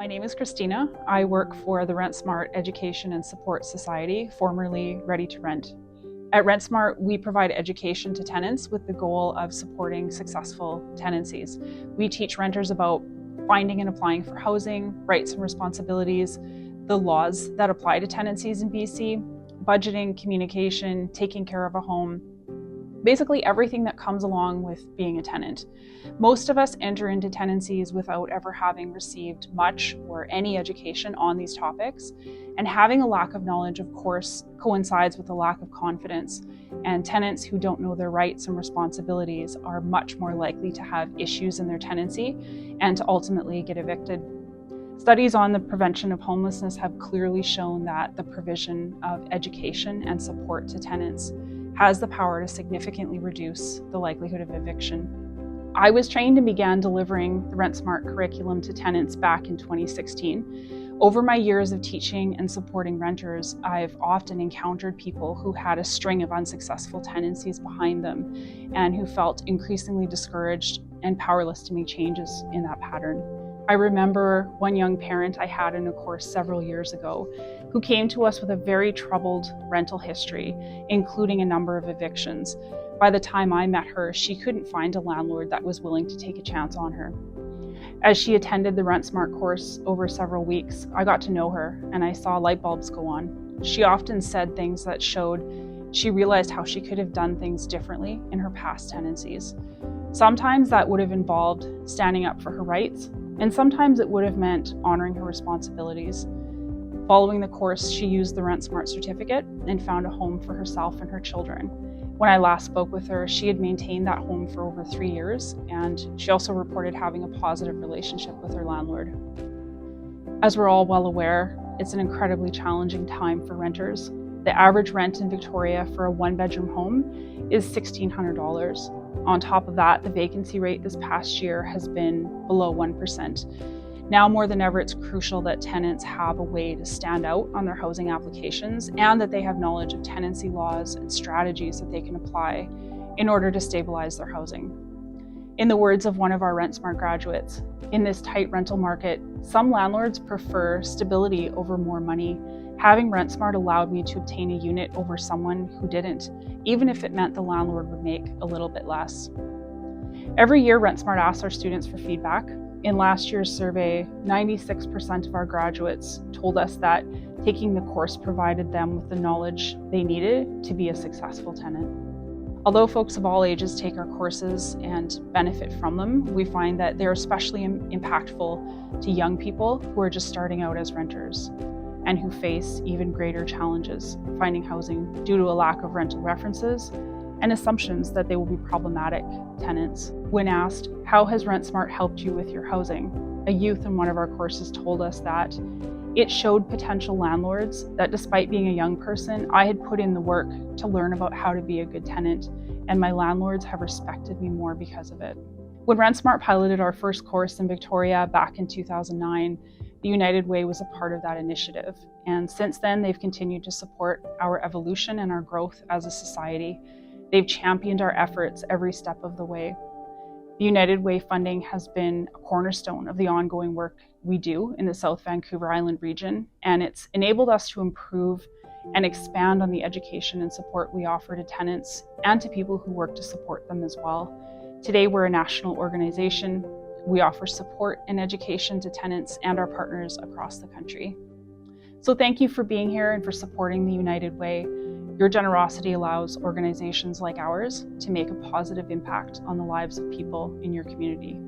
My name is Christina. I work for the RentSmart Education and Support Society, formerly Ready to Rent. At RentSmart, we provide education to tenants with the goal of supporting successful tenancies. We teach renters about finding and applying for housing, rights and responsibilities, the laws that apply to tenancies in BC, budgeting, communication, taking care of a home, basically everything that comes along with being a tenant. Most of us enter into tenancies without ever having received much or any education on these topics, and having a lack of knowledge, of course, coincides with a lack of confidence, and tenants who don't know their rights and responsibilities are much more likely to have issues in their tenancy and to ultimately get evicted. Studies on the prevention of homelessness have clearly shown that the provision of education and support to tenants has the power to significantly reduce the likelihood of eviction. I was trained and began delivering the RentSmart curriculum to tenants back in 2016. Over my years of teaching and supporting renters, I've often encountered people who had a string of unsuccessful tenancies behind them and who felt increasingly discouraged and powerless to make changes in that pattern. I remember one young parent I had in a course several years ago who came to us with a very troubled rental history, including a number of evictions. By the time I met her, she couldn't find a landlord that was willing to take a chance on her. As she attended the RentSmart course over several weeks, I got to know her and I saw light bulbs go on. She often said things that showed she realized how she could have done things differently in her past tenancies. Sometimes that would have involved standing up for her rights, and sometimes it would have meant honoring her responsibilities. Following the course, she used the RentSmart certificate and found a home for herself and her children. When I last spoke with her, she had maintained that home for over 3 years, and she also reported having a positive relationship with her landlord. As we're all well aware, it's an incredibly challenging time for renters. The average rent in Victoria for a one-bedroom home is $1,600. On top of that, the vacancy rate this past year has been below 1%. Now more than ever, it's crucial that tenants have a way to stand out on their housing applications and that they have knowledge of tenancy laws and strategies that they can apply in order to stabilize their housing. In the words of one of our RentSmart graduates, in this tight rental market, some landlords prefer stability over more money. Having RentSmart allowed me to obtain a unit over someone who didn't, even if it meant the landlord would make a little bit less. Every year, RentSmart asks our students for feedback. In last year's survey, 96% of our graduates told us that taking the course provided them with the knowledge they needed to be a successful tenant. Although folks of all ages take our courses and benefit from them, we find that they're especially impactful to young people who are just starting out as renters and who face even greater challenges finding housing due to a lack of rental references and assumptions that they will be problematic tenants. When asked, how has RentSmart helped you with your housing? A youth in one of our courses told us that it showed potential landlords that despite being a young person, I had put in the work to learn about how to be a good tenant, and my landlords have respected me more because of it. When RentSmart piloted our first course in Victoria back in 2009, the United Way was a part of that initiative, and since then they've continued to support our evolution and our growth as a society. They've championed our efforts every step of the way. The United Way funding has been a cornerstone of the ongoing work we do in the South Vancouver Island region, and it's enabled us to improve and expand on the education and support we offer to tenants and to people who work to support them as well. Today, we're a national organization. We offer support and education to tenants and our partners across the country. So thank you for being here and for supporting the United Way. Your generosity allows organizations like ours to make a positive impact on the lives of people in your community.